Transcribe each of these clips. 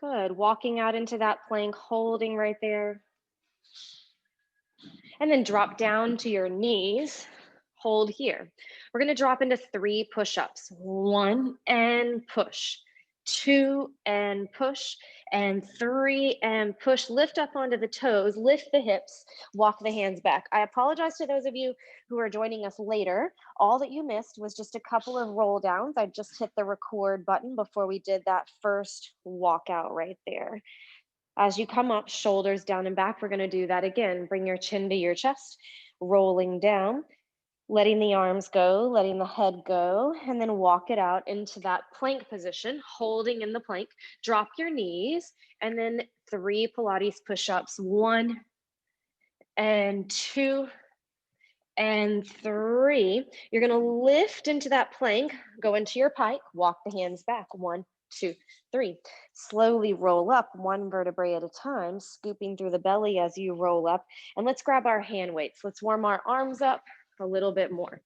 Good. Walking out into that plank, holding right there. And then drop down to your knees. Hold here. We're going to drop into 3 push-ups. 1 and push. 2 and push. And 3 and push. Lift up onto the toes. Lift the hips. Walk the hands back. I apologize to those of you who are joining us later. All that you missed was just a couple of roll downs. I just hit the record button before we did that first walkout right there. As you come up, shoulders down and back, we're going to do that again. Bring your chin to your chest, rolling down, letting the arms go, letting the head go, and then walk it out into that plank position, holding in the plank. Drop your knees, and then 3 Pilates push-ups. 1 and 2 and 3. You're going to lift into that plank, go into your pike, walk the hands back. 1, 2, 3. Slowly roll up 1 vertebrae at a time, scooping through the belly as you roll up. And let's grab our hand weights. Let's warm our arms up a little bit more.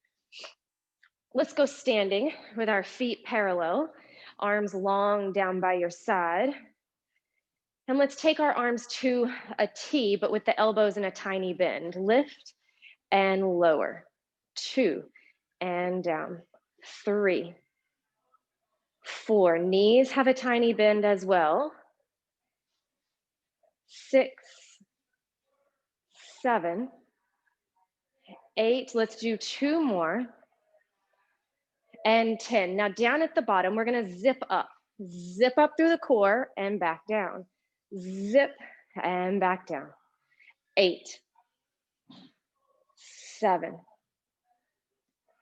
Let's go standing with our feet parallel, arms long down by your side. And let's take our arms to a T, but with the elbows in a tiny bend. Lift and lower. 2 and down. 3, 4. Knees have a tiny bend as well. 6, 7, 8. Let's do 2 more. And 10. Now down at the bottom, we're going to zip up. Zip up through the core and back down. Zip and back down. 8, 7,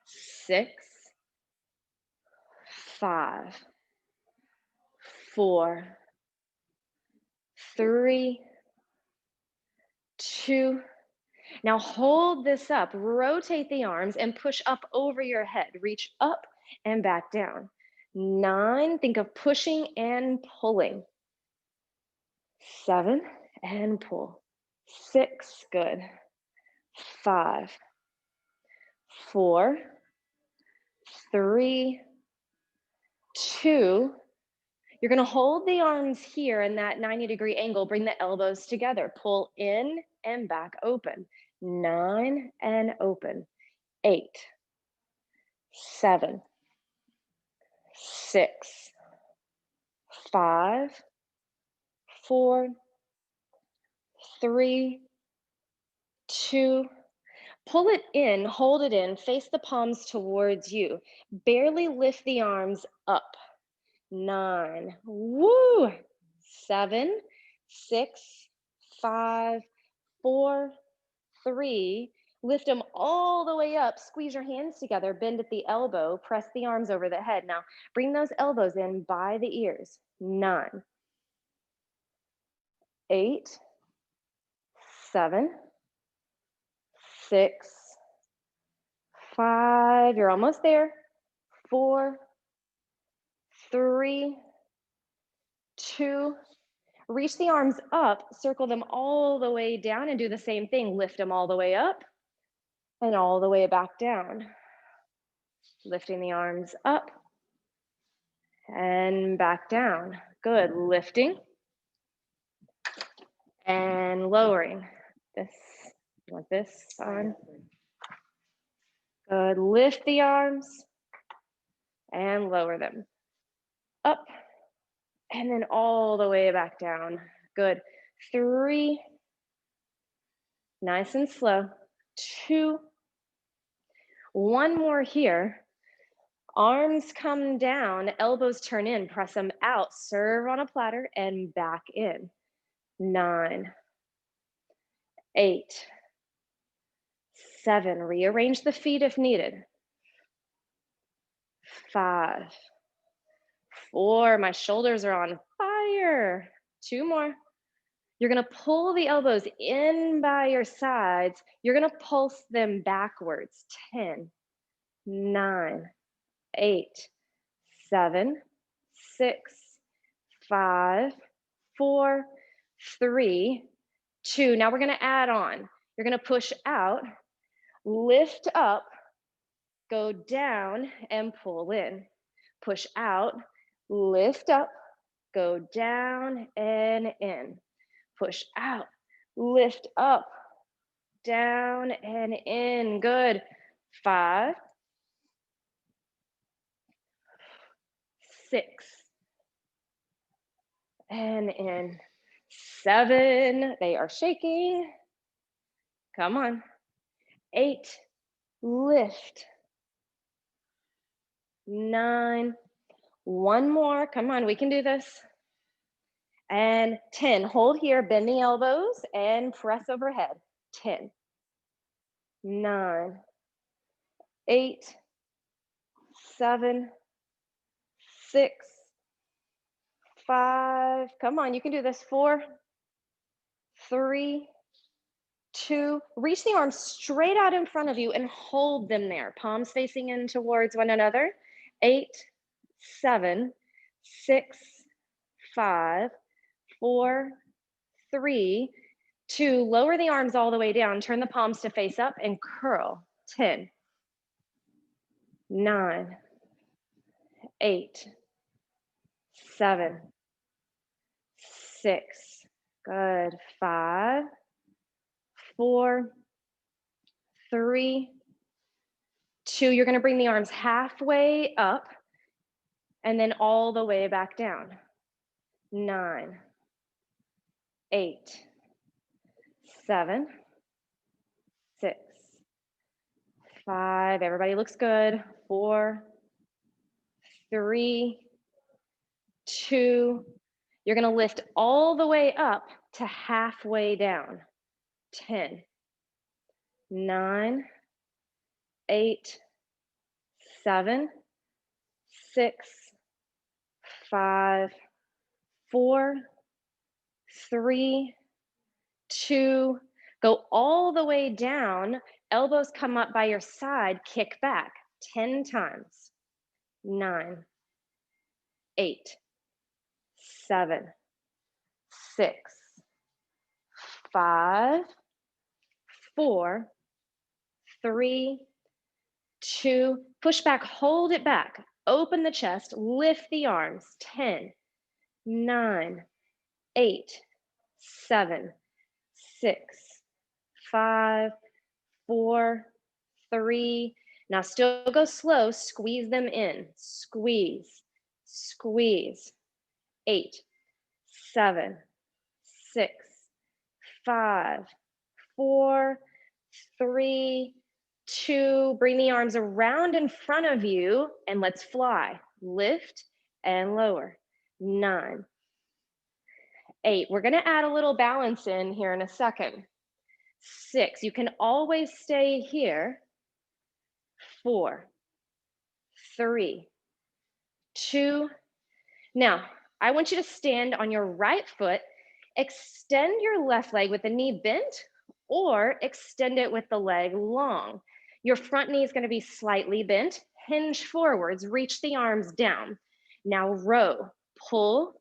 6, 5, 4, 3, 2. Now hold this up, rotate the arms and push up over your head. Reach up and back down. 9, think of pushing and pulling. 7 and pull. 6, good. 5, 4, 3, 2. You're going to hold the arms here in that 90-degree angle. Bring the elbows together. Pull in and back open. 9 and open. 8, 7, 6, 5, 4, 3, 2. Pull it in, hold it in, face the palms towards you. Barely lift the arms up. 9, woo, 7, 6, 5, 4, 3. Lift them all the way up. Squeeze your hands together, bend at the elbow, press the arms over the head. Now, bring those elbows in by the ears. 9, 8, 7, 6, 5. You're almost there. 4, 3, 2. Reach the arms up, circle them all the way down, and do the same thing. Lift them all the way up and all the way back down. Lifting the arms up and back down. Good. Lifting and lowering. This, you want this on? Good. Lift the arms and lower them. Up and then all the way back down. Good. 3. Nice and slow. 2. 1 more here. Arms come down, elbows turn in, press them out, serve on a platter and back in. 9, 8, 7, rearrange the feet if needed. 5, 4, my shoulders are on fire. 2 more. You're gonna pull the elbows in by your sides. You're gonna pulse them backwards. 10, 9, 8, 7, 6, 5, 4, 3, 2. Now we're gonna add on. You're gonna push out, lift up, go down and pull in. Push out, lift up, Go down and in. Push out, lift up, down and in. Good. 5, 6, and in. 7, they are shaking. Come on. 8, lift. 9, one more. Come on, we can do this. And 10, hold here, bend the elbows and press overhead. 10, 9, 8, 7, 6, 5. Come on, you can do this. 4, 3, 2. Reach the arms straight out in front of you and hold them there. Palms facing in towards one another. 8, 7, 6, 5, 4, 3, 2. Lower the arms all the way down. Turn the palms to face up and curl. 10, 9, 8, 7, 6. Good. 5, 4, 3, 2. You're going to bring the arms halfway up and then all the way back down. 9, 8, 7, 6, 5. Everybody looks good. 4, 3, 2. You're going to lift all the way up to halfway down. 10, 9, 8, 7, 6, 5, 4, 3, 2. Go all the way down. Elbows come up by your side. Kick back 10 times. 9, 8, 7, 6, 5, 4, 3, 2. Push back, hold it back. Open the chest, lift the arms. 10, 9, 8, 7, 6, 5, 4, 3. Now still go slow, squeeze them in. Squeeze, squeeze. 8, 7, 6, 5, 4, 3, 2. Bring the arms around in front of you and let's fly. Lift and lower. 9, 8. We're going to add a little balance in here in a second. 6. You can always stay here. 4, 3, 2. Now, I want you to stand on your right foot, extend your left leg with the knee bent, or extend it with the leg long. Your front knee is going to be slightly bent. Hinge forwards, reach the arms down. Now row, pull,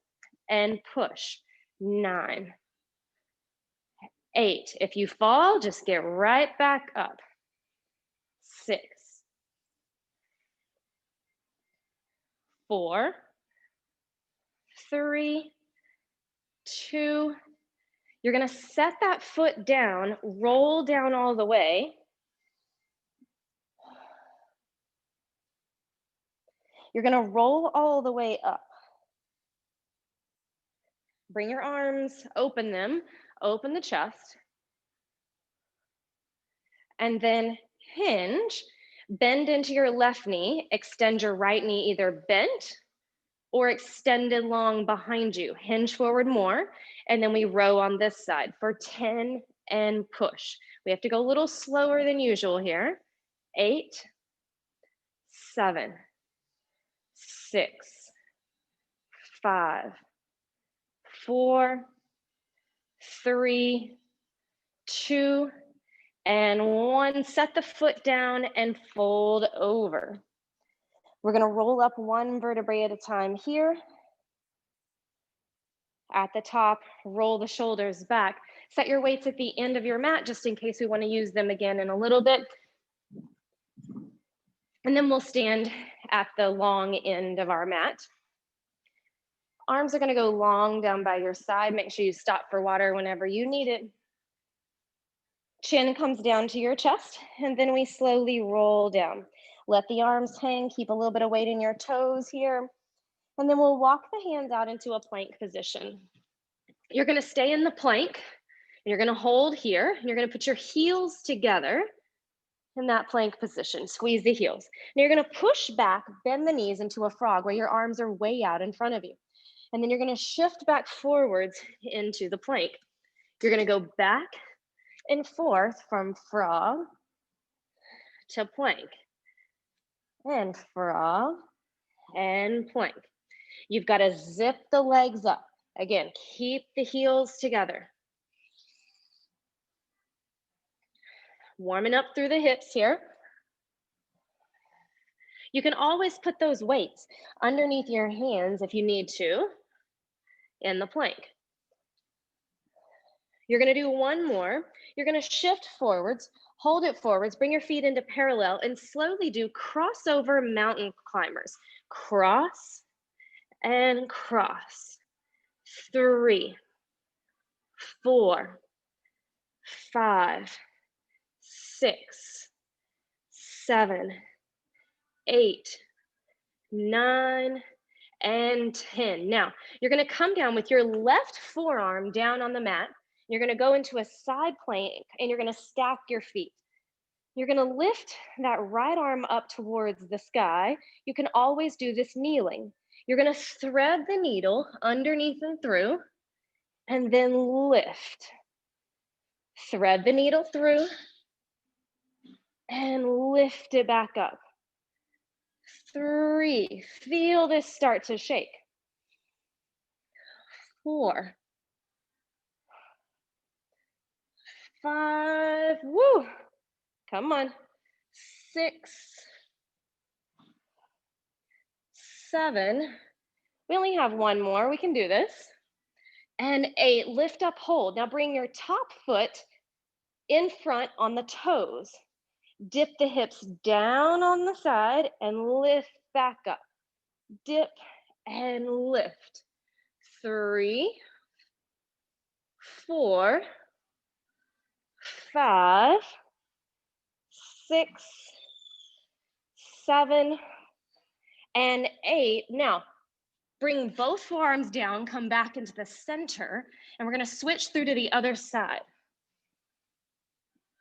and push. 9, 8. If you fall, just get right back up. 6, 4, 3, 2. You're going to set that foot down, roll down all the way. You're going to roll all the way up. Bring your arms, open them, open the chest. And then hinge, bend into your left knee, extend your right knee either bent or extended long behind you. Hinge forward more, and then we row on this side for 10 and push. We have to go a little slower than usual here. 8, 7, 6, 5, 4, 3, 2, and 1. Set the foot down and fold over. We're going to roll up one vertebrae at a time here. At the top, roll the shoulders back. Set your weights at the end of your mat just in case we want to use them again in a little bit. And then we'll stand at the long end of our mat. Arms are gonna go long down by your side. Make sure you stop for water whenever you need it. Chin comes down to your chest, and then we slowly roll down. Let the arms hang, keep a little bit of weight in your toes here, and then we'll walk the hands out into a plank position. You're gonna stay in the plank, and you're gonna hold here, and you're gonna put your heels together in that plank position. Squeeze the heels. Now you're gonna push back, bend the knees into a frog where your arms are way out in front of you. And then you're gonna shift back forwards into the plank. You're gonna go back and forth from frog to plank, and frog and plank. You've got to zip the legs up. Again, keep the heels together. Warming up through the hips here. You can always put those weights underneath your hands if you need to in the plank. You're gonna do one more. You're gonna shift forwards, hold it forwards, bring your feet into parallel, and slowly do crossover mountain climbers. Cross and cross. 3, 4, 5, 6, 7, 8, 9, and 10. Now, you're gonna come down with your left forearm down on the mat. You're gonna go into a side plank and you're gonna stack your feet. You're gonna lift that right arm up towards the sky. You can always do this kneeling. You're gonna thread the needle underneath and through, and then lift. Thread the needle through, and lift it back up. 3, feel this start to shake. 4, 5, woo, come on. 6, 7, we only have one more, we can do this. And 8, lift up, hold. Now bring your top foot in front on the toes. Dip the hips down on the side and lift back up. Dip and lift. 3, 4, 5, 6, 7, and 8. Now, bring both forearms down, come back into the center, and we're gonna switch through to the other side.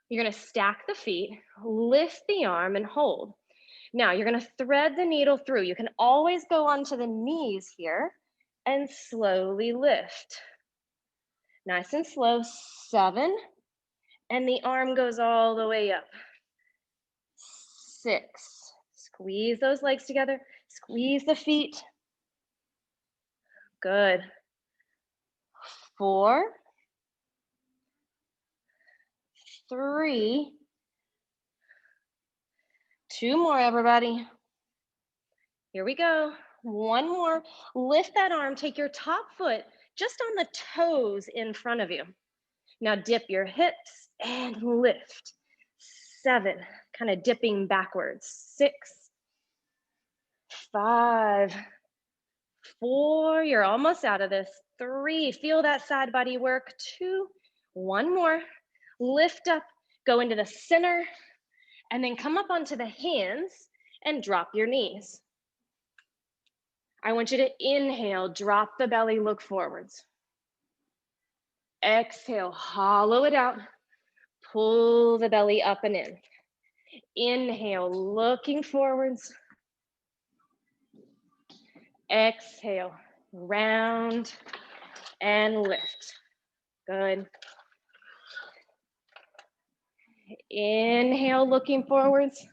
You're gonna stack the feet, lift the arm, and hold. Now, you're gonna thread the needle through. You can always go onto the knees here and slowly lift. Nice and slow, 7, and the arm goes all the way up. 6, squeeze those legs together, squeeze the feet. Good. 4, 3, 2 more, everybody. Here we go. One more. Lift that arm, take your top foot just on the toes in front of you. Now dip your hips and lift. 7, kind of dipping backwards. 6, 5, 4, you're almost out of this. 3, feel that side body work. 2, one more. Lift up, go into the center, and then come up onto the hands and drop your knees. I want you to inhale, drop the belly, look forwards. Exhale, hollow it out. Pull the belly up and in. Inhale, looking forwards. Exhale, round and lift. Good. Inhale, looking forwards.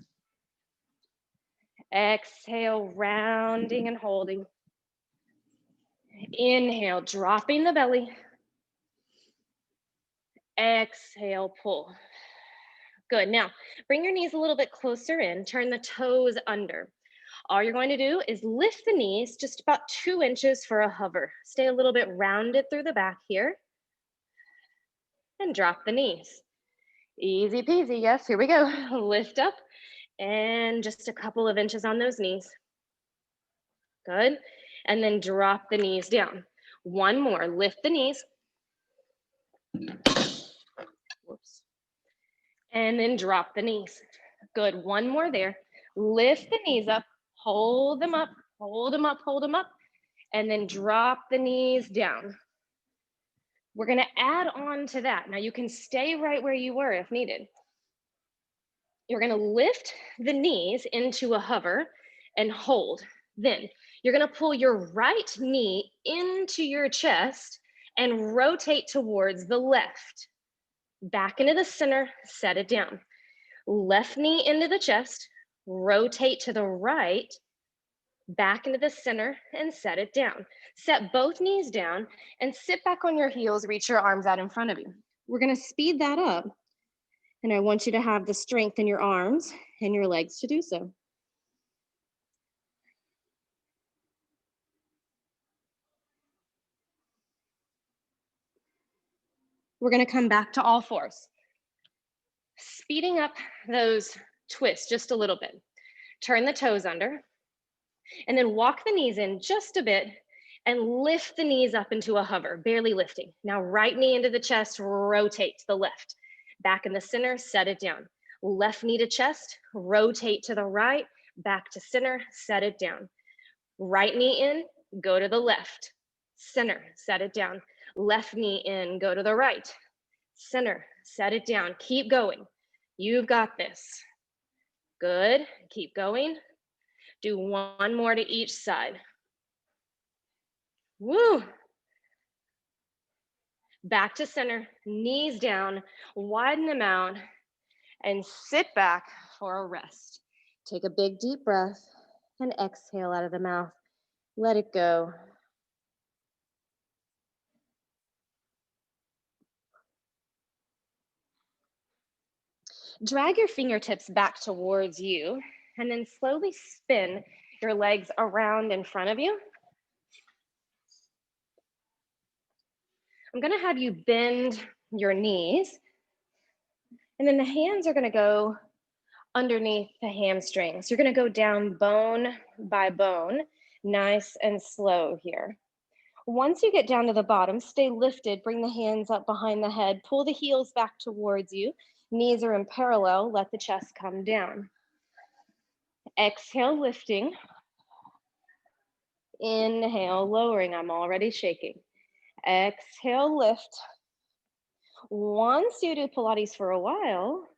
Exhale, rounding and holding. Inhale, dropping the belly. Exhale, pull. Good. Now, bring your knees a little bit closer in. Turn the toes under. All you're going to do is lift the knees just about 2 inches for a hover. Stay a little bit rounded through the back here. And drop the knees. Easy peasy. Yes, here we go. Lift up and just a couple of inches on those knees. Good. and then drop the knees down. One more, lift the knees. Whoops. And then drop the knees. Good, one more there. Lift the knees up, hold them up, hold them up, hold them up, and then drop the knees down. We're gonna add on to that. Now you can stay right where you were if needed. You're gonna lift the knees into a hover and hold. Then you're gonna pull your right knee into your chest and rotate towards the left. Back into the center, set it down. Left knee into the chest, rotate to the right, back into the center and set it down. Set both knees down and sit back on your heels, reach your arms out in front of you. We're gonna speed that up, and I want you to have the strength in your arms and your legs to do so. We're gonna come back to all fours. Speeding up those twists just a little bit. Turn the toes under, and then walk the knees in just a bit and lift the knees up into a hover, barely lifting. Now right knee into the chest, rotate to the left. Back in the center, set it down. Left knee to chest, rotate to the right, back to center, set it down. Right knee in, go to the left. Center, set it down. Left knee in, go to the right. Center, set it down. Keep going. You've got this. Good, keep going. Do one more to each side. Woo! Back to center, knees down, widen them out, and sit back for a rest. Take a big deep breath and exhale out of the mouth. Let it go. Drag your fingertips back towards you and then slowly spin your legs around in front of you. I'm gonna have you bend your knees, and then the hands are gonna go underneath the hamstrings. You're gonna go down bone by bone, nice and slow here. Once you get down to the bottom, stay lifted, bring the hands up behind the head, pull the heels back towards you, knees are in parallel, let the chest come down. Exhale, lifting. Inhale, lowering, I'm already shaking. Exhale, lift. Once you do Pilates for a while,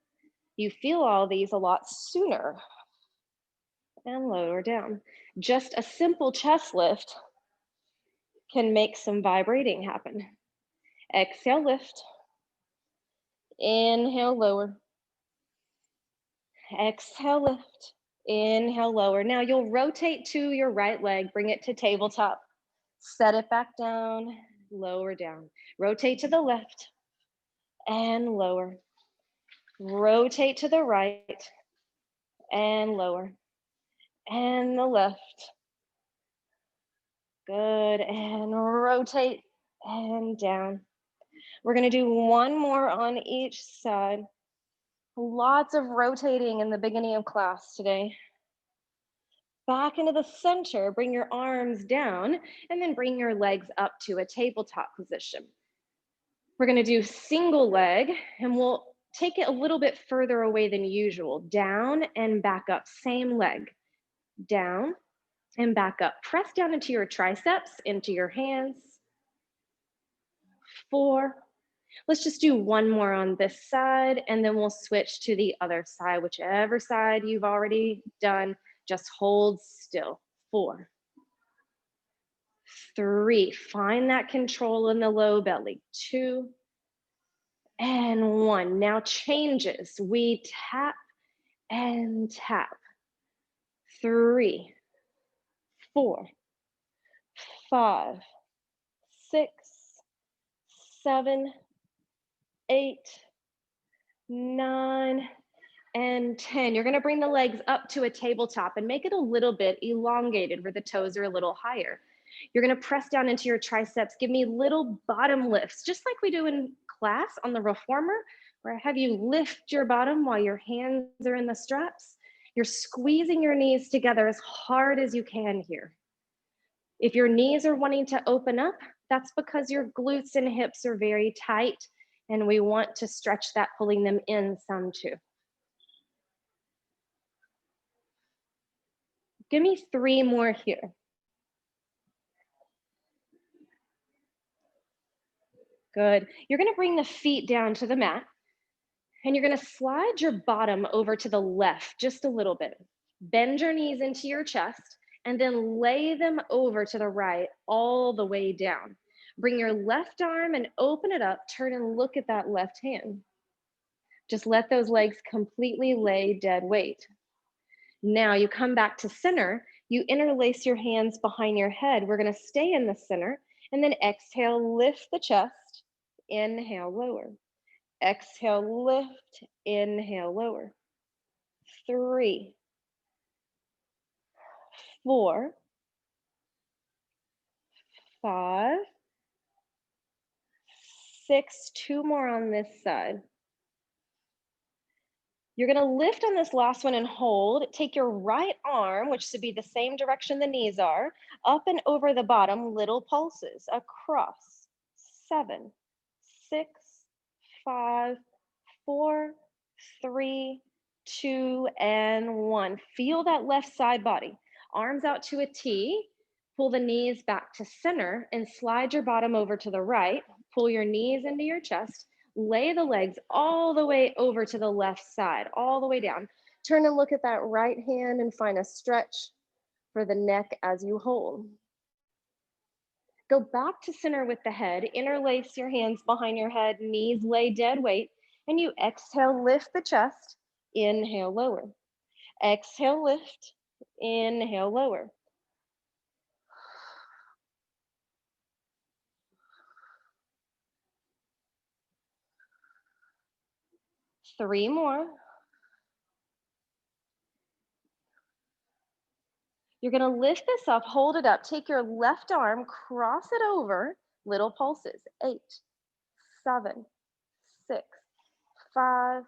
you feel all these a lot sooner. And lower down. Just a simple chest lift can make some vibrating happen. Exhale, lift. Inhale, lower. Exhale, lift. Inhale, lower. Now you'll rotate to your right leg, bring it to tabletop. Set it back down, lower down. Rotate to the left and lower. Rotate to the right and lower. And the left. Good, and rotate and down. We're gonna do one more on each side. Lots of rotating in the beginning of class today. Back into the center, bring your arms down, and then bring your legs up to a tabletop position. We're gonna do single leg, and we'll take it a little bit further away than usual. Down and back up, same leg. Down and back up. Press down into your triceps, into your hands. 4. Let's just do one more on this side, and then we'll switch to the other side, whichever side you've already done. Just hold still. 4. 3. Find that control in the low belly. 2. And 1. Now changes. We tap and tap. 3, 4, 5, 6, 7, 8, 9, and 10. You're gonna bring the legs up to a tabletop and make it a little bit elongated where the toes are a little higher. You're gonna press down into your triceps. Give me little bottom lifts, just like we do in class on the reformer, where I have you lift your bottom while your hands are in the straps. You're squeezing your knees together as hard as you can here. If your knees are wanting to open up, that's because your glutes and hips are very tight, and we want to stretch that, pulling them in some too. Give me 3 more here. Good. You're gonna bring the feet down to the mat, and you're gonna slide your bottom over to the left just a little bit. Bend your knees into your chest, and then lay them over to the right all the way down. Bring your left arm and open it up, turn and look at that left hand. Just let those legs completely lay dead weight. Now you come back to center, you interlace your hands behind your head. We're gonna stay in the center, and then exhale, lift the chest, inhale, lower. Exhale, lift, inhale, lower. 3, 4, 5, 6, 2 more on this side. You're gonna lift on this last one and hold. Take your right arm, which should be the same direction the knees are, up and over the bottom, little pulses across. 7, 6, 5, 4, 3, 2, and 1. Feel that left side body. Arms out to a T. Pull the knees back to center and slide your bottom over to the right. Pull your knees into your chest. Lay the legs all the way over to the left side, all the way down. Turn and look at that right hand and find a stretch for the neck as you hold. Go back to center with the head. Interlace your hands behind your head, knees lay dead weight, and you exhale, lift the chest, inhale, lower. Exhale, lift, inhale, lower. Three more. You're gonna lift this up, hold it up, take your left arm, cross it over, little pulses. 8, 7, 6, 5,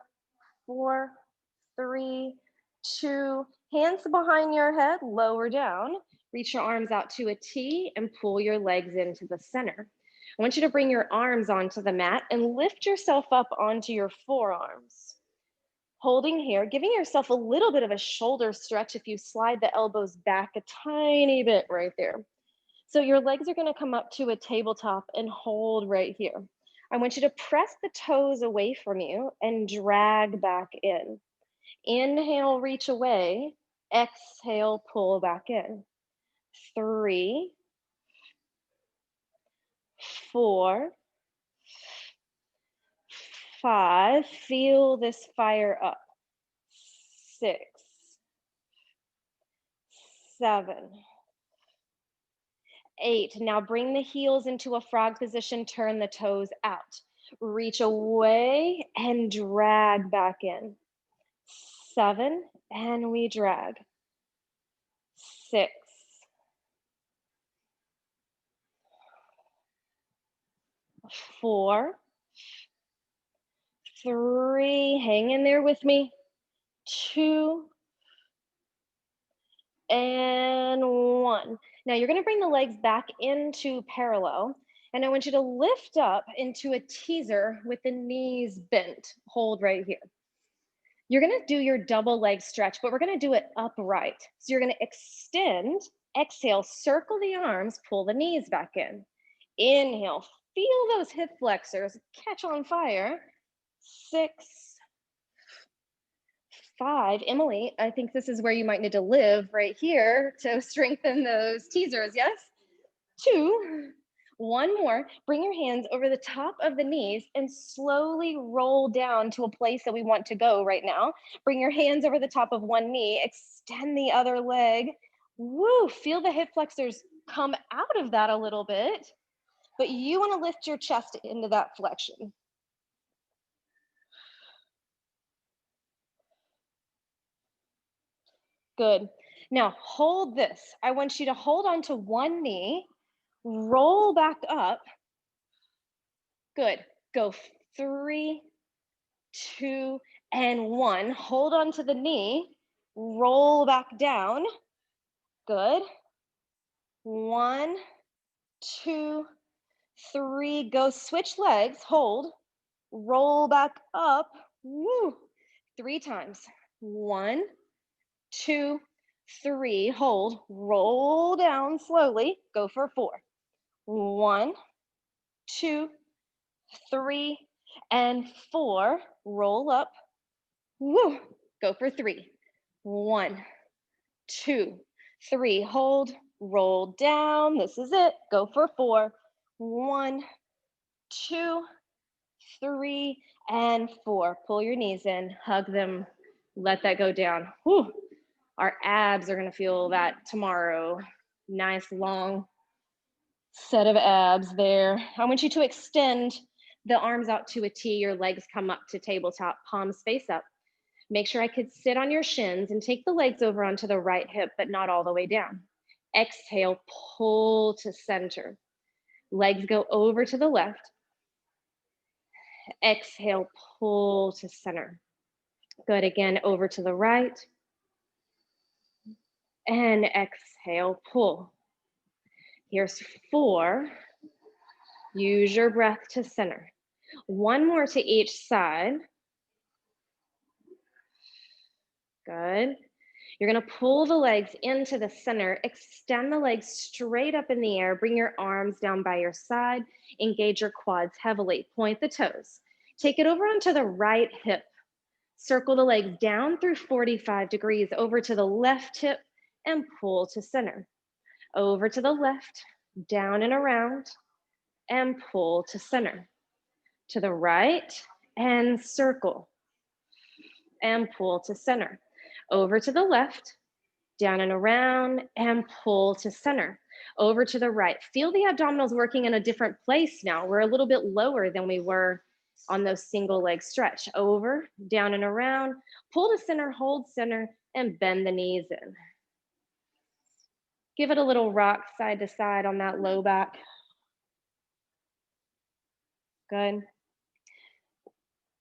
4, 3, 2. Hands behind your head, lower down. Reach your arms out to a T and pull your legs into the center. I want you to bring your arms onto the mat and lift yourself up onto your forearms. Holding here, giving yourself a little bit of a shoulder stretch if you slide the elbows back a tiny bit right there. So your legs are gonna come up to a tabletop and hold right here. I want you to press the toes away from you and drag back in. Inhale, reach away. Exhale, pull back in. 3, 4, 5. Feel this fire up. 6, 7, 8. Now bring the heels into a frog position, turn the toes out. Reach away and drag back in. 7, and we drag. 6, 4, 3, hang in there with me. 2, and 1. Now you're gonna bring the legs back into parallel, and I want you to lift up into a teaser with the knees bent. Hold right here. You're gonna do your double leg stretch, but we're gonna do it upright. So you're gonna extend, exhale, circle the arms, pull the knees back in. Inhale, feel those hip flexors catch on fire. 6, 5. Emily, I think this is where you might need to live right here to strengthen those teasers, yes? 2, 1 more. Bring your hands over the top of the knees and slowly roll down to a place that we want to go right now. Bring your hands over the top of one knee, extend the other leg. Woo, feel the hip flexors come out of that a little bit, but you want to lift your chest into that flexion. Good. Now hold this. I want you to hold on to one knee, roll back up. Good. Go 3, 2, and 1. Hold on to the knee, roll back down. Good. 1, 2, 3. Go switch legs, hold, roll back up. Woo. 3 times. 1, 2, 3. Hold, roll down slowly. Go for 4. 1, 2, 3, and 4. Roll up. Woo. Go for 3. 1, 2, 3. Hold, roll down. This is it. Go for 4. 1, 2, 3, and 4. Pull your knees in, hug them, let that go down. Whew. Our abs are gonna feel that tomorrow. Nice long set of abs there. I want you to extend the arms out to a T, your legs come up to tabletop, palms face up. Make sure I could sit on your shins and take the legs over onto the right hip, but not all the way down. Exhale, pull to center. Legs go over to the left. Exhale, pull to center. Good, again, over to the right. And exhale, pull. Here's 4. Use your breath to center. 1 more to each side. Good. You're gonna pull the legs into the center, extend the legs straight up in the air, bring your arms down by your side, engage your quads heavily, point the toes. Take it over onto the right hip. Circle the legs down through 45 degrees over to the left hip and pull to center. Over to the left, down and around, and pull to center. To the right, and circle, and pull to center. Over to the left, down and around, and pull to center. Over to the right. Feel the abdominals working in a different place now. We're a little bit lower than we were on those single leg stretch. Over, down and around, pull to center, hold center, and bend the knees in. Give it a little rock side to side on that low back. Good.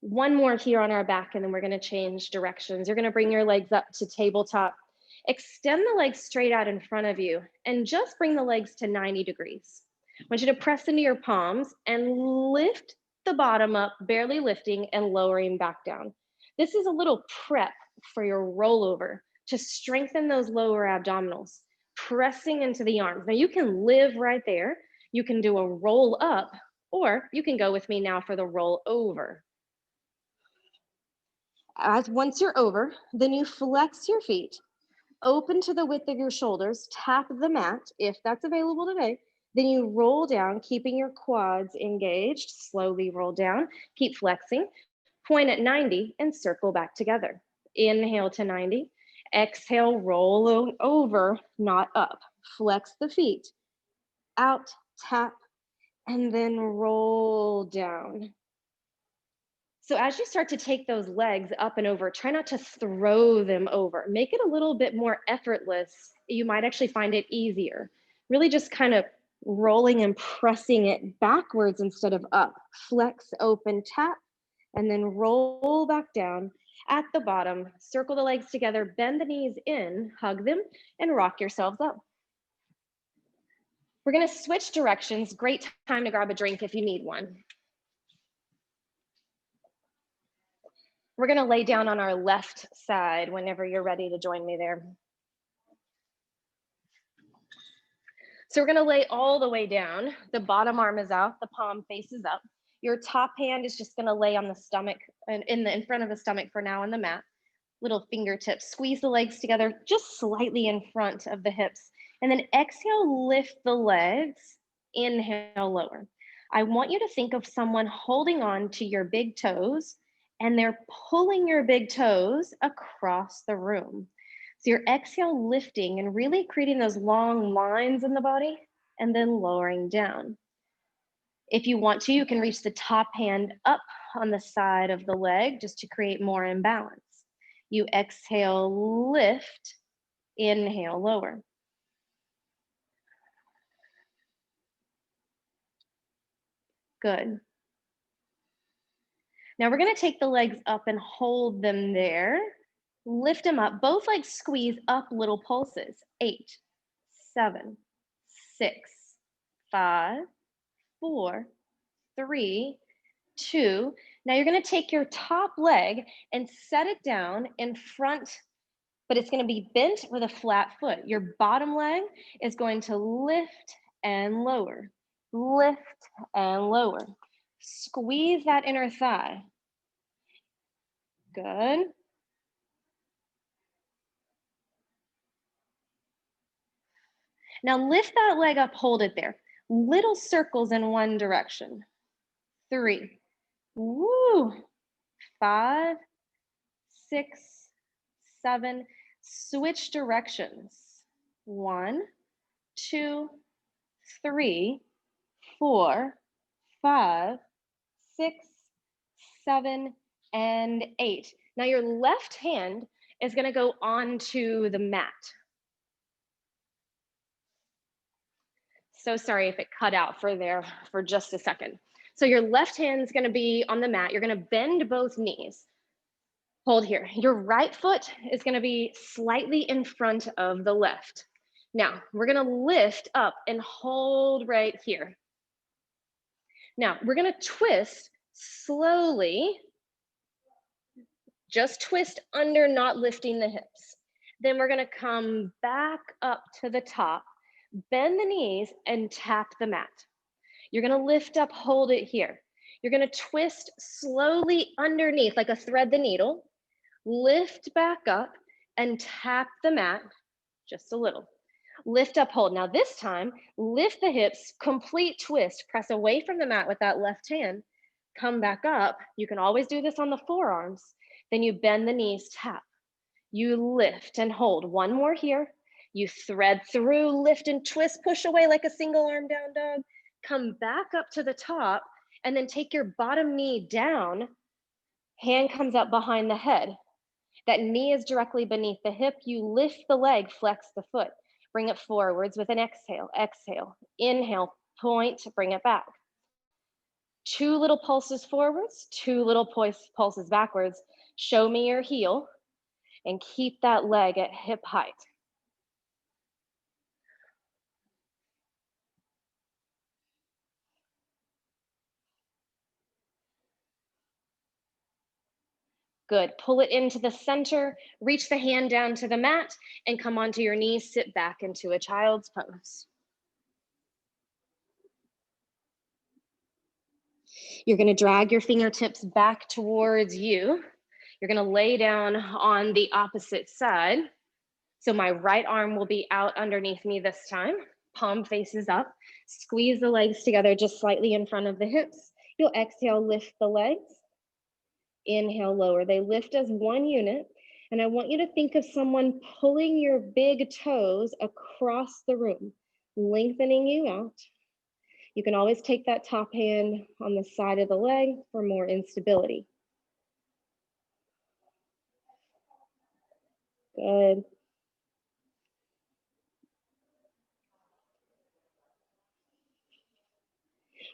1 more here on our back, and then we're gonna change directions. You're gonna bring your legs up to tabletop. Extend the legs straight out in front of you, and just bring the legs to 90 degrees. I want you to press into your palms and lift the bottom up, barely lifting and lowering back down. This is a little prep for your rollover to strengthen those lower abdominals, pressing into the arms. Now you can live right there. You can do a roll up, or you can go with me now for the roll over. Once you're over, then you flex your feet, open to the width of your shoulders, tap the mat if that's available today. Then you roll down, keeping your quads engaged, slowly roll down, keep flexing, point at 90 and circle back together. Inhale to 90, exhale, roll over, not up. Flex the feet, out, tap, and then roll down. So as you start to take those legs up and over, try not to throw them over. Make it a little bit more effortless. You might actually find it easier. Really just kind of rolling and pressing it backwards instead of up. Flex, open, tap, and then roll back down. At the bottom, circle the legs together, bend the knees in, hug them, and rock yourselves up. We're gonna switch directions. Great time to grab a drink if you need one. We're gonna lay down on our left side whenever you're ready to join me there. So we're gonna lay all the way down. The bottom arm is out, the palm faces up. Your top hand is just gonna lay on the stomach and in front of the stomach for now on the mat. Little fingertips, squeeze the legs together just slightly in front of the hips. And then exhale, lift the legs, inhale, lower. I want you to think of someone holding on to your big toes and they're pulling your big toes across the room. So your exhale lifting and really creating those long lines in the body and then lowering down. If you want to, you can reach the top hand up on the side of the leg just to create more imbalance. You exhale, lift, inhale, lower. Good. Now we're gonna take the legs up and hold them there. Lift them up, both legs squeeze up, little pulses. 8, 7, 6, 5, 4, 3, 2. Now you're going to take your top leg and set it down in front, but it's going to be bent with a flat foot. Your bottom leg is going to lift and lower, lift and lower. Squeeze that inner thigh. Good. Now lift that leg up, hold it there. Little circles in one direction. 3, woo, 5, 6, 7, switch directions. 1, 2, 3, 4, 5, 6, 7, and 8. Now your left hand is going to go onto the mat. So sorry if it cut out for there for just a second. So your left hand is going to be on the mat. You're going to bend both knees. Hold here. Your right foot is going to be slightly in front of the left. Now we're going to lift up and hold right here. Now we're going to twist slowly. Just twist under, not lifting the hips. Then we're going to come back up to the top, bend the knees and tap the mat. You're going to lift up, hold it here. You're going to twist slowly underneath like a thread the needle, lift back up and tap the mat just a little. Lift up, hold. Now this time, lift the hips, complete twist, press away from the mat with that left hand, come back up. You can always do this on the forearms. Then you bend the knees, tap. You lift and hold. One more here. You thread through, lift and twist, push away like a single arm down dog. Come back up to the top and then take your bottom knee down. Hand comes up behind the head. That knee is directly beneath the hip. You lift the leg, flex the foot. Bring it forwards with an exhale, exhale. Inhale, point, bring it back. 2 little pulses forwards, 2 little pulses backwards. Show me your heel and keep that leg at hip height. Good. Pull it into the center, reach the hand down to the mat and come onto your knees, sit back into a child's pose. You're going to drag your fingertips back towards you. You're going to lay down on the opposite side. So my right arm will be out underneath me this time. Palm faces up. Squeeze the legs together just slightly in front of the hips. You'll exhale, lift the legs. Inhale, lower. They lift as one unit. And I want you to think of someone pulling your big toes across the room, lengthening you out. You can always take that top hand on the side of the leg for more instability. Good.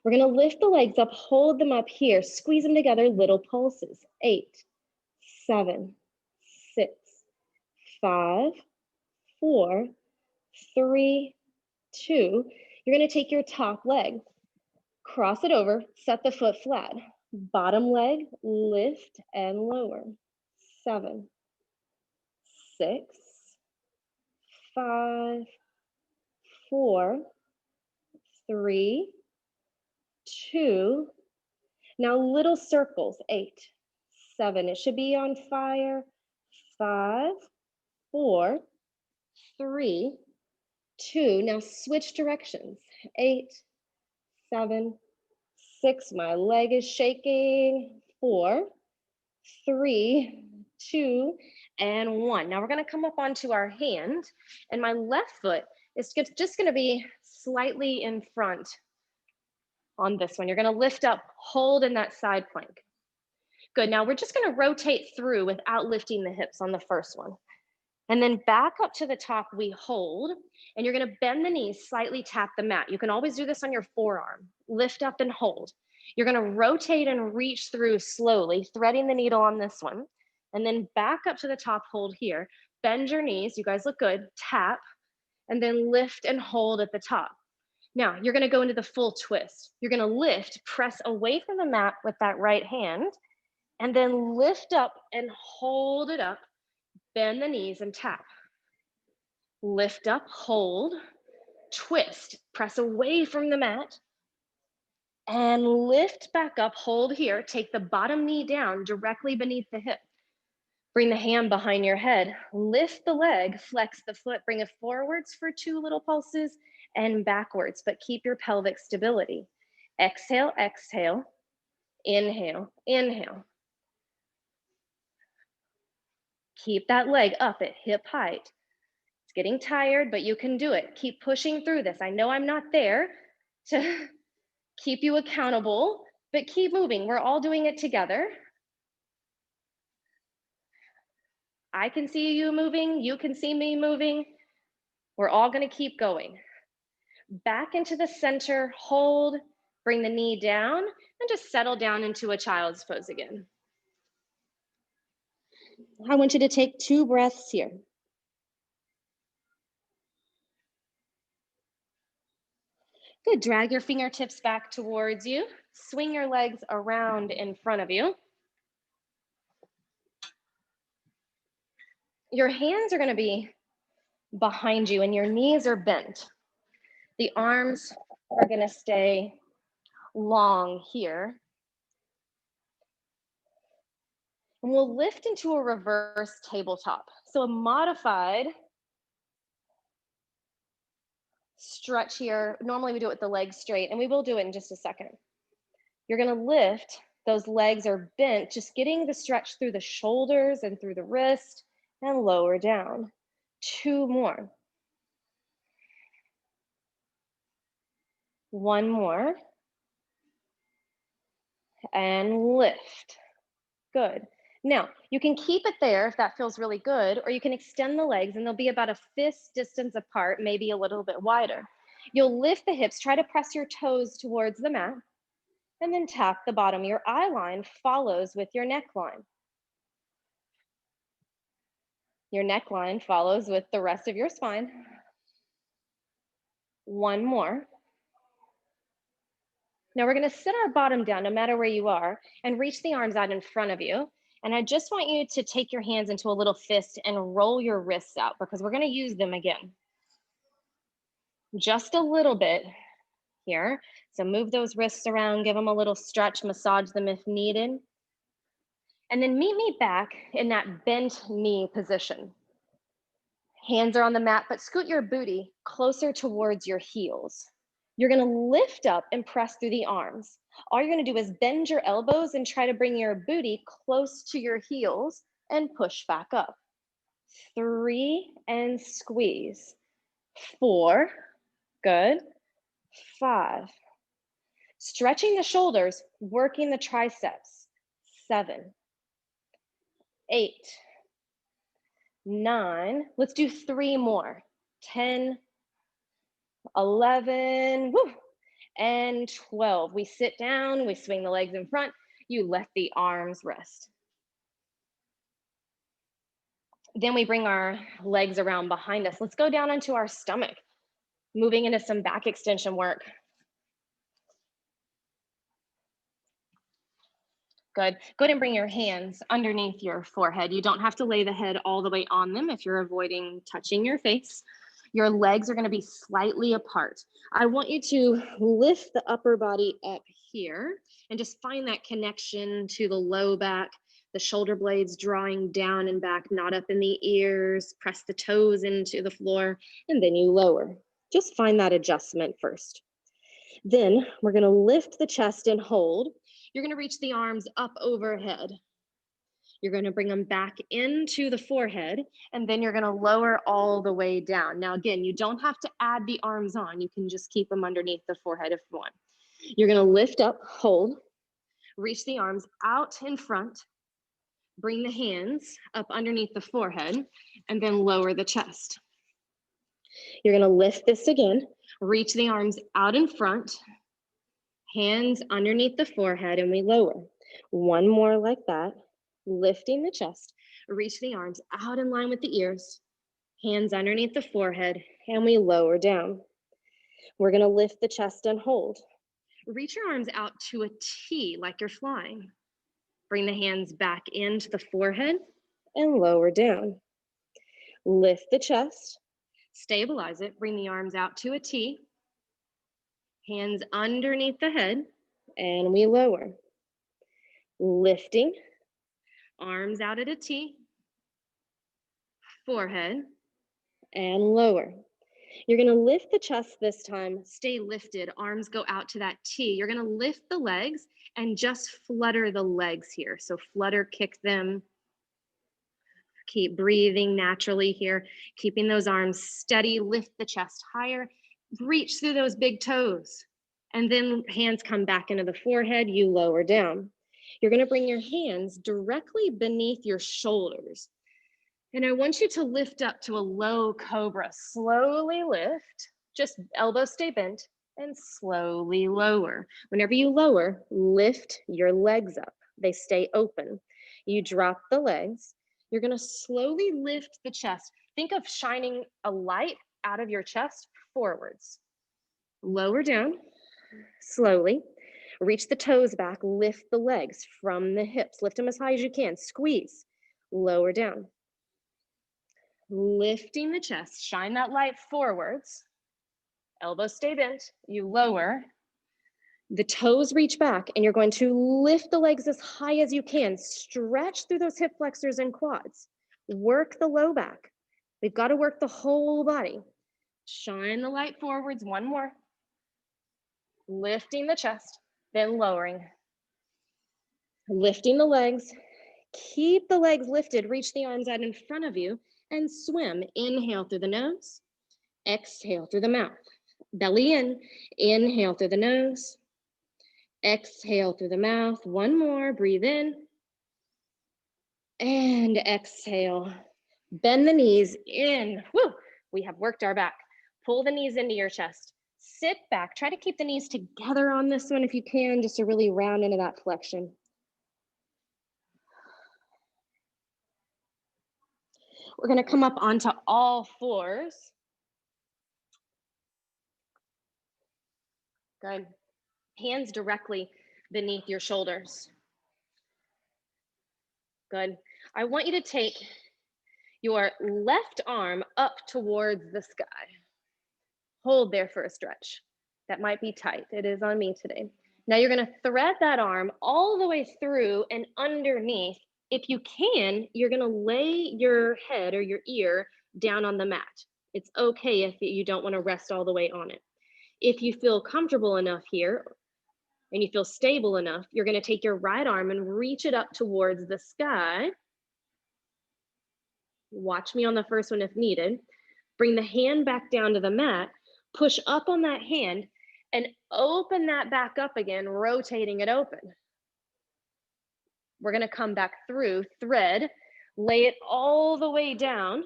We're going to lift the legs up, hold them up here, squeeze them together, little pulses. 8, 7, 6, 5, 4, 3, 2. You're going to take your top leg, cross it over, set the foot flat. Bottom leg, lift and lower. 7, 6, 5, 4, 3, 2. Now little circles, 8, 7. It should be on fire. 5, 4, 3, 2. Now switch directions. 8, 7, 6. My leg is shaking. 4, 3, 2, and 1. Now we're going to come up onto our hand, and my left foot is just going to be slightly in front on this one. You're going to lift up, hold in that side plank. Good. Now we're just going to rotate through without lifting the hips on the first one. And then back up to the top, we hold, and you're going to bend the knees, slightly tap the mat. You can always do this on your forearm. Lift up and hold. You're going to rotate and reach through slowly, threading the needle on this one. And then back up to the top, hold here. Bend your knees. You guys look good. Tap, and then lift and hold at the top. Now you're gonna go into the full twist. You're gonna lift, press away from the mat with that right hand, and then lift up and hold it up. Bend the knees and tap. Lift up, hold, twist, press away from the mat, and lift back up, hold here. Take the bottom knee down directly beneath the hip. Bring the hand behind your head, lift the leg, flex the foot, bring it forwards for 2 little pulses and backwards, but keep your pelvic stability. Exhale, exhale, inhale, inhale. Keep that leg up at hip height. It's getting tired, but you can do it. Keep pushing through this. I know I'm not there to keep you accountable, but keep moving. We're all doing it together. I can see you moving, you can see me moving. We're all gonna keep going. Back into the center, hold, bring the knee down, and just settle down into a child's pose again. I want you to take 2 breaths here. Good, drag your fingertips back towards you. Swing your legs around in front of you. Your hands are gonna be behind you and your knees are bent. The arms are gonna stay long here. And we'll lift into a reverse tabletop. So a modified stretch here. Normally we do it with the legs straight, and we will do it in just a second. You're gonna lift, those legs are bent, just getting the stretch through the shoulders and through the wrist, and lower down. 2 more. 1 more. And lift. Good. Now, you can keep it there if that feels really good, or you can extend the legs and they'll be about a fist distance apart, maybe a little bit wider. You'll lift the hips, try to press your toes towards the mat, and then tap the bottom. Your eye line follows with your neckline. Your neckline follows with the rest of your spine. 1 more. Now we're gonna sit our bottom down, no matter where you are, and reach the arms out in front of you. And I just want you to take your hands into a little fist and roll your wrists out because we're gonna use them again. Just a little bit here. So move those wrists around, give them a little stretch, massage them if needed. And then meet me back in that bent knee position. Hands are on the mat, but scoot your booty closer towards your heels. You're gonna lift up and press through the arms. All you're gonna do is bend your elbows and try to bring your booty close to your heels and push back up. 3 and squeeze. 4, good. 5. Stretching the shoulders, working the triceps. 7, 8, 9. Let's do 3 more. 10, 11, woo, and 12. We sit down, we swing the legs in front, you let the arms rest. Then we bring our legs around behind us. Let's go down onto our stomach, moving into some back extension work. Good. Go ahead and bring your hands underneath your forehead. You don't have to lay the head all the way on them if you're avoiding touching your face. Your legs are going to be slightly apart. I want you to lift the upper body up here and just find that connection to the low back, the shoulder blades drawing down and back, not up in the ears. Press the toes into the floor, and then you lower. Just find that adjustment first. Then we're going to lift the chest and hold. You're going to reach the arms up overhead. You're going to bring them back into the forehead, and then you're going to lower all the way down. Now, again, you don't have to add the arms on. You can just keep them underneath the forehead if you want. You're going to lift up, hold, reach the arms out in front, bring the hands up underneath the forehead, and then lower the chest. You're going to lift this again, reach the arms out in front, hands underneath the forehead, and we lower. 1 more like that. Lifting the chest, reach the arms out in line with the ears, hands underneath the forehead, and we lower down. We're gonna lift the chest and hold. Reach your arms out to a T like you're flying. Bring the hands back into the forehead and lower down. Lift the chest, stabilize it, bring the arms out to a T, hands underneath the head, and we lower. Lifting, arms out at a T, forehead, and lower. You're gonna lift the chest this time, stay lifted, arms go out to that T. You're gonna lift the legs and just flutter the legs here. So flutter, kick them. Keep breathing naturally here, keeping those arms steady, lift the chest higher, reach through those big toes. And then hands come back into the forehead, you lower down. You're gonna bring your hands directly beneath your shoulders. And I want you to lift up to a low cobra. Slowly lift, just elbows stay bent, and slowly lower. Whenever you lower, lift your legs up. They stay open. You drop the legs. You're gonna slowly lift the chest. Think of shining a light out of your chest forwards. Lower down, slowly. Reach the toes back, lift the legs from the hips. Lift them as high as you can, squeeze. Lower down. Lifting the chest, shine that light forwards. Elbows stay bent, you lower. The toes reach back and you're going to lift the legs as high as you can. Stretch through those hip flexors and quads. Work the low back. We've got to work the whole body. Shine the light forwards, one more. Lifting the chest, then lowering. Lifting the legs. Keep the legs lifted, reach the arms out in front of you and swim. Inhale through the nose, exhale through the mouth. Belly in, inhale through the nose, exhale through the mouth. One more, breathe in and exhale. Bend the knees in. Woo, we have worked our back. Pull the knees into your chest. Sit back, try to keep the knees together on this one if you can, just to really round into that flexion. We're gonna come up onto all fours. Good. Hands directly beneath your shoulders. Good. I want you to take your left arm up towards the sky. Hold there for a stretch. That might be tight. It is on me today. Now you're gonna thread that arm all the way through and underneath. If you can, you're gonna lay your head or your ear down on the mat. It's okay if you don't wanna rest all the way on it. If you feel comfortable enough here and you feel stable enough, you're gonna take your right arm and reach it up towards the sky. Watch me on the first one if needed. Bring the hand back down to the mat, push up on that hand and open that back up again, rotating it open. We're gonna come back through, thread, lay it all the way down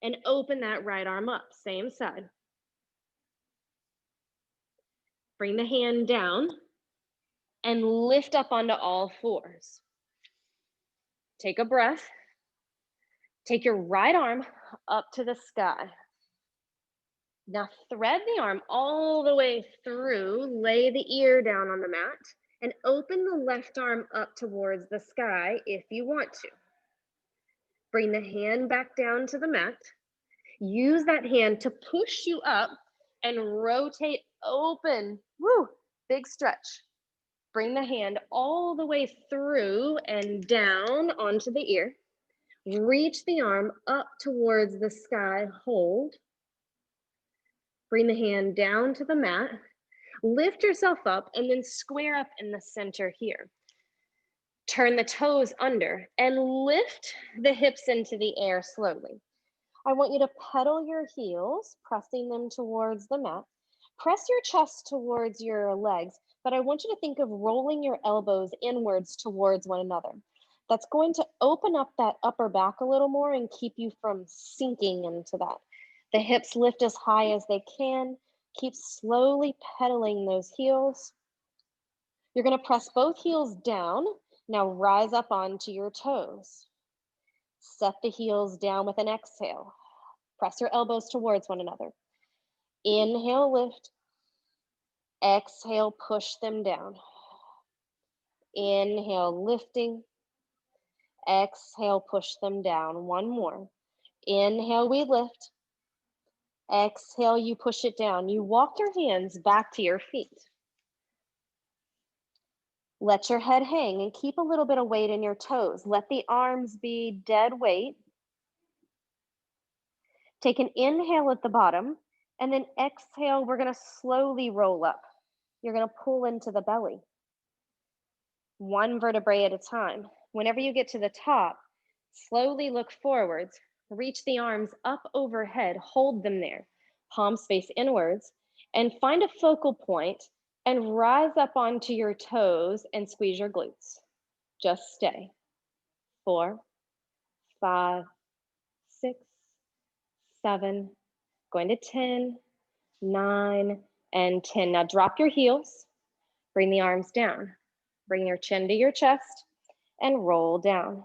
and open that right arm up, same side. Bring the hand down and lift up onto all fours. Take a breath. Take your right arm up to the sky. Now thread the arm all the way through, lay the ear down on the mat, and open the left arm up towards the sky if you want to. Bring the hand back down to the mat. Use that hand to push you up and rotate open. Woo, big stretch. Bring the hand all the way through and down onto the ear. Reach the arm up towards the sky, hold. Bring the hand down to the mat. Lift yourself up and then square up in the center here. Turn the toes under and lift the hips into the air slowly. I want you to pedal your heels, pressing them towards the mat. Press your chest towards your legs, but I want you to think of rolling your elbows inwards towards one another. That's going to open up that upper back a little more and keep you from sinking into that. The hips lift as high as they can. Keep slowly pedaling those heels. You're going to press both heels down. Now rise up onto your toes. Set the heels down with an exhale. Press your elbows towards one another. Inhale, lift. Exhale, push them down. Inhale, lifting. Exhale, push them down. One more. Inhale, we lift. Exhale, you push it down. You walk your hands back to your feet. Let your head hang and keep a little bit of weight in your toes. Let the arms be dead weight. Take an inhale at the bottom, and then exhale, we're gonna slowly roll up. You're gonna pull into the belly. One vertebrae at a time. Whenever you get to the top, slowly look forwards, reach the arms up overhead, hold them there, palms face inwards, and find a focal point and rise up onto your toes and squeeze your glutes. Just stay. 4, 5, 6, 7, going to 10, 9, and 10. Now drop your heels, bring the arms down, bring your chin to your chest, and roll down.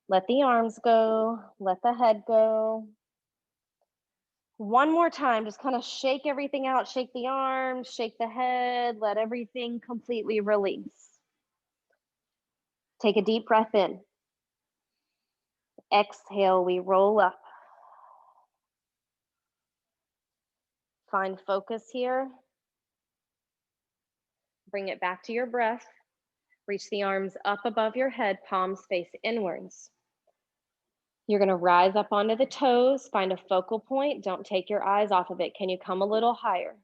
Let the arms go, let the head go. One more time, just kind of shake everything out, shake the arms, shake the head, let everything completely release. Take a deep breath in. Exhale, we roll up. Find focus here. Bring it back to your breath. Reach the arms up above your head, palms face inwards. You're gonna rise up onto the toes, find a focal point. Don't take your eyes off of it. Can you come a little higher?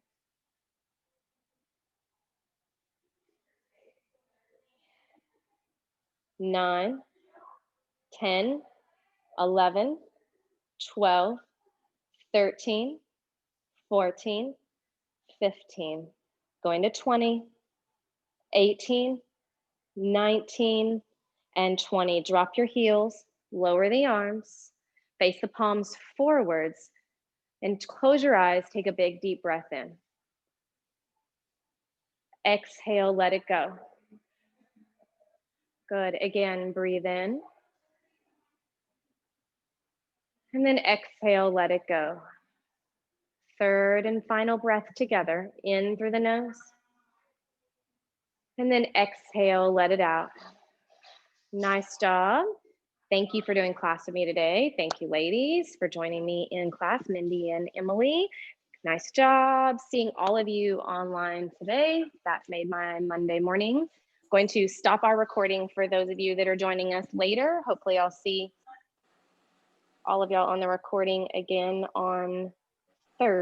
9, 10, 11, 12, 13, 14, 15, going to 20, 18, 19, and 20. Drop your heels, lower the arms, face the palms forwards, and close your eyes. Take a big deep breath in. Exhale, let it go. Good. Again, breathe in. And then exhale, let it go. Third and final breath together. In through the nose. And then exhale, let it out. Nice job. Thank you for doing class with me today. Thank you, ladies, for joining me in class, Mindy and Emily. Nice job seeing all of you online today. That made my Monday morning. Going to stop our recording for those of you that are joining us later. Hopefully I'll see all of y'all on the recording again on Thursday.